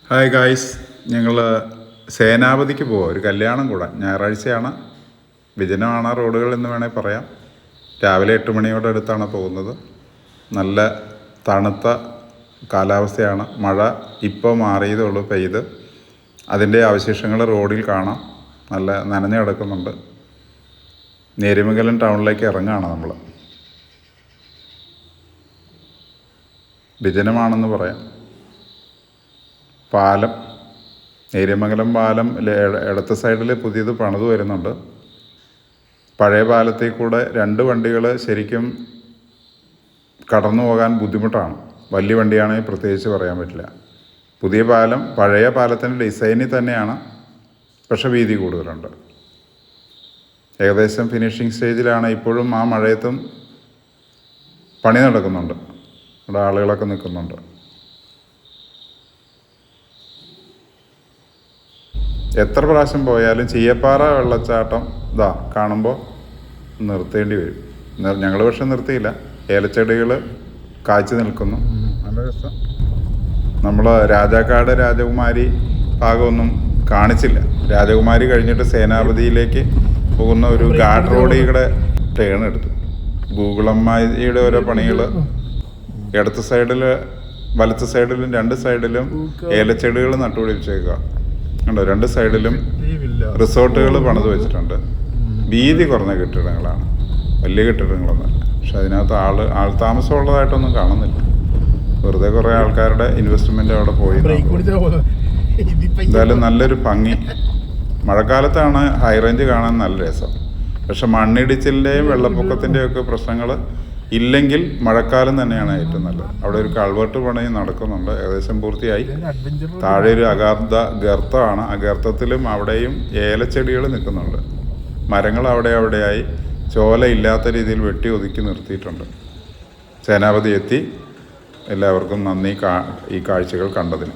Hi guys, ഞങ്ങൾ സേനാപതിക്ക് പോവാം. ഒരു കല്യാണം കൂടാൻ. ഞായറാഴ്ചയാണ്. വിജനമാണ് റോഡുകൾ എന്ന് വേണേൽ പറയാം. രാവിലെ 8 മണിയോടെ അടുത്താണ് പോകുന്നത്. നല്ല തണുത്ത കാലാവസ്ഥയാണ്. മഴ ഇപ്പോൾ മാറിയതേ ഉള്ളൂ പെയ്ത്. അതിൻ്റെ അവശേഷങ്ങൾ റോഡിൽ കാണാം. നല്ല നനഞ്ഞു കിടക്കുന്നുണ്ട്. നേര്യമംഗലം ടൗണിലേക്ക് ഇറങ്ങുകയാണ് നമ്മൾ. വിജനമാണെന്ന് പറയാം. പാലം, നേര്യമംഗലം പാലം ഇടത്ത് സൈഡിൽ പുതിയത് പണിത് വരുന്നുണ്ട്. പഴയ പാലത്തിൽ കൂടെ 2 വണ്ടികൾ ശരിക്കും കടന്നു പോകാൻ ബുദ്ധിമുട്ടാണ്. വലിയ വണ്ടിയാണെങ്കിൽ പ്രത്യേകിച്ച് പറയാൻ പറ്റില്ല. പുതിയ പാലം പഴയ പാലത്തിൻ്റെ ഡിസൈനിൽ തന്നെയാണ്, പക്ഷേ വീതി കൂടുതലുണ്ട്. ഏകദേശം ഫിനിഷിങ് സ്റ്റേജിലാണ്. ഇപ്പോഴും ആ മഴയത്തും പണി നടക്കുന്നുണ്ട്. ഇവിടെ ആളുകളൊക്കെ നിൽക്കുന്നുണ്ട്. എത്ര പ്രാവശ്യം പോയാലും ചീയപ്പാറ വെള്ളച്ചാട്ടം കാണുമ്പോൾ നിർത്തേണ്ടി വരും. ഞങ്ങൾ പക്ഷെ നിർത്തിയില്ല. ഏലച്ചെടികൾ കായ്ച്ചു നിൽക്കുന്നു. നല്ല രസം. നമ്മൾ രാജാക്കാട് രാജകുമാരി ഭാഗമൊന്നും കാണിച്ചില്ല. രാജകുമാരി കഴിഞ്ഞിട്ട് സേനാപതിയിലേക്ക് പോകുന്ന ഒരു ഗാർഡ് റോഡിയുടെ ടേൺ എടുത്തു. ഗൂഗിളമ്മയുടെ ഓരോ പണികൾ ഇടത്ത് സൈഡിൽ വലത്ത് സൈഡിലും 2 സൈഡിലും ഏലച്ചെടികൾ നട്ടുപിടിപ്പിച്ചേക്കുക. ഉണ്ടോ? 2 സൈഡിലും റിസോർട്ടുകൾ പണിത് വെച്ചിട്ടുണ്ട്. വീതി കുറഞ്ഞ കെട്ടിടങ്ങളാണ്, വലിയ കെട്ടിടങ്ങളൊന്നുമല്ല. പക്ഷെ അതിനകത്ത് ആൾ താമസമുള്ളതായിട്ടൊന്നും കാണുന്നില്ല. വെറുതെ കുറേ ആൾക്കാരുടെ ഇൻവെസ്റ്റ്മെൻ്റ് അവിടെ പോയി. എന്തായാലും നല്ലൊരു ഭംഗി. മഴക്കാലത്താണ് ഹൈ റേഞ്ച് കാണാൻ നല്ല രസം. പക്ഷെ മണ്ണിടിച്ചിലിൻ്റെയും വെള്ളപ്പൊക്കത്തിൻ്റെയും ഒക്കെ പ്രശ്നങ്ങൾ ഇല്ലെങ്കിൽ മഴക്കാലം തന്നെയാണ് ഏറ്റവും നല്ലത്. അവിടെ ഒരു കൾവർട്ട് പണി നടക്കുന്നുണ്ട്, ഏകദേശം പൂർത്തിയായി. താഴെ ഒരു ഗർത്തമാണ്. ആ ഗർത്തത്തിലും അവിടെയും ഏലച്ചെടികൾ നിൽക്കുന്നുണ്ട്. മരങ്ങൾ അവിടെയായി ചോല ഇല്ലാത്ത രീതിയിൽ വെട്ടി ഒതുക്കി നിർത്തിയിട്ടുണ്ട്. സേനാപതി എത്തി. എല്ലാവർക്കും നന്ദി ഈ കാഴ്ചകൾ കണ്ടതിന്.